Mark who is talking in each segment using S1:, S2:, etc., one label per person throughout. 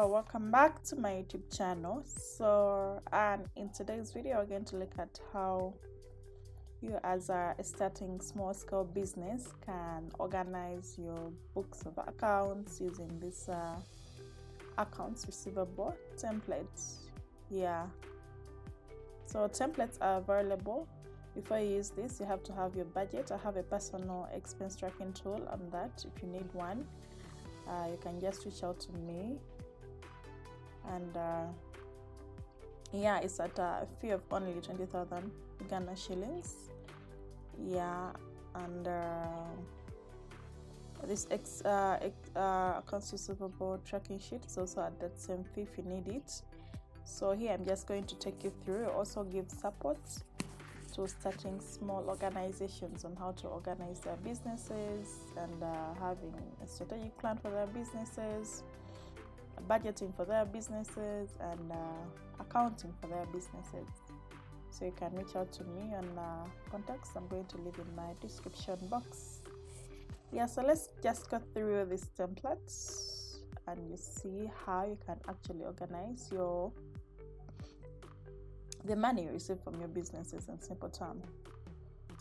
S1: Welcome back to my YouTube channel. And in today's video we're going to look at how you as a starting small scale business can organize your books of accounts using this accounts receivable templates. So templates are available. Before you use this, you have to have your budget. I have a personal expense tracking tool on that. If you need one, you can just reach out to me. And it's at a fee of only 20,000 Ghana shillings. And this accounts receivable tracking sheet is also at that same fee if you need it. So here I'm just going to take you through. Also give support to starting small organizations on how to organize their businesses and having a strategic plan for their businesses, budgeting for their businesses, and accounting for their businesses. So you can reach out to me on contacts I'm going to leave in my description box. So let's just go through these templates and you see how you can actually organize the money you receive from your businesses in simple terms.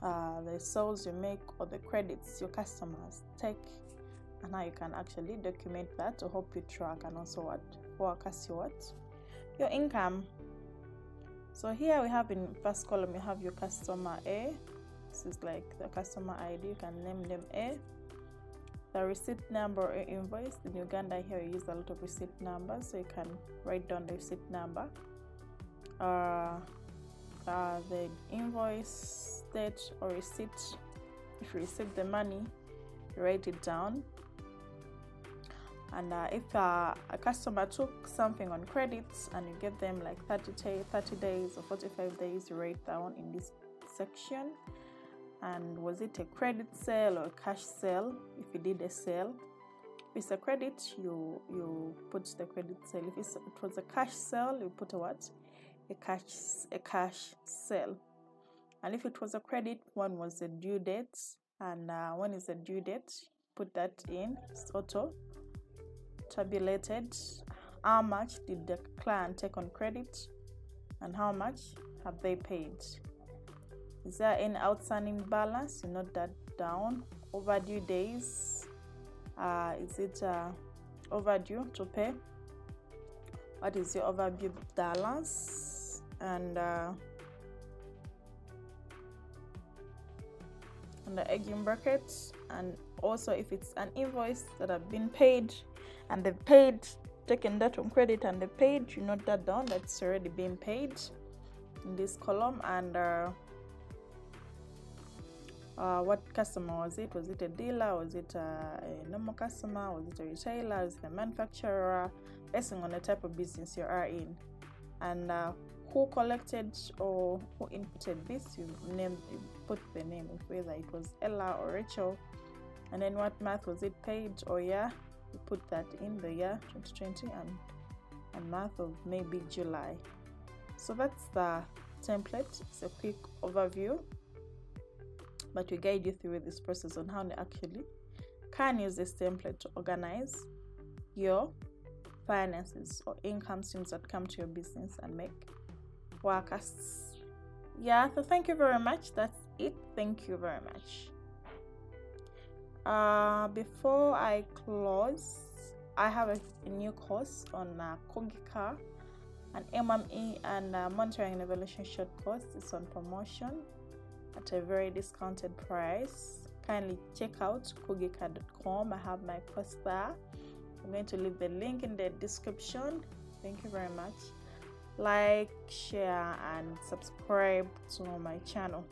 S1: The sales you make or the credits your customers take, and how you can actually document that to help you track and also forecast your income. So here we have in first column you have your customer A. This is like the customer ID. You can name them A. The receipt number or invoice. In Uganda here we use a lot of receipt numbers, so you can write down the receipt number. The invoice date or receipt. If you receive the money, you write it down. And if a customer took something on credits and you give them like 30 days or 45 days, you write down in this section. And was it a credit sale or cash sale? If you did a sale, if it's a credit, you put the credit sale. If it was a cash sale, you put a cash sale. And if it was a credit, one was the due date, and when is the due date, put that in. It's auto tabulated. How much did the client take on credit and how much have they paid? Is there any outstanding balance? You note that down. Overdue days. Is it overdue to pay? What is your overdue balance? And the egg bracket. And also if it's an invoice that have been paid and they've paid, taken that on credit and they paid, you note that down, that's already been paid in this column. And what customer was it? Was it a dealer? Was it a normal customer? Was it a retailer? Was it a manufacturer? Based on the type of business you are in. And who collected or who inputted this, you put the name of whether it was Ella or Rachel. And then what month was it paid or year? You put that in the year 2020 and month of maybe July. So that's the template. It's a quick overview, but we guide you through this process on how you actually can use this template to organize your finances or income streams that come to your business and make forecasts. So thank you very much. That's it. Thank you very much. Before I close, I have a new course on Kogika, an MME and monitoring and evaluation short course. It's on promotion at a very discounted price. Kindly check out kogika.com. I have my course there. I'm going to leave the link in the description. Thank you very much. Like, share, and subscribe to my channel.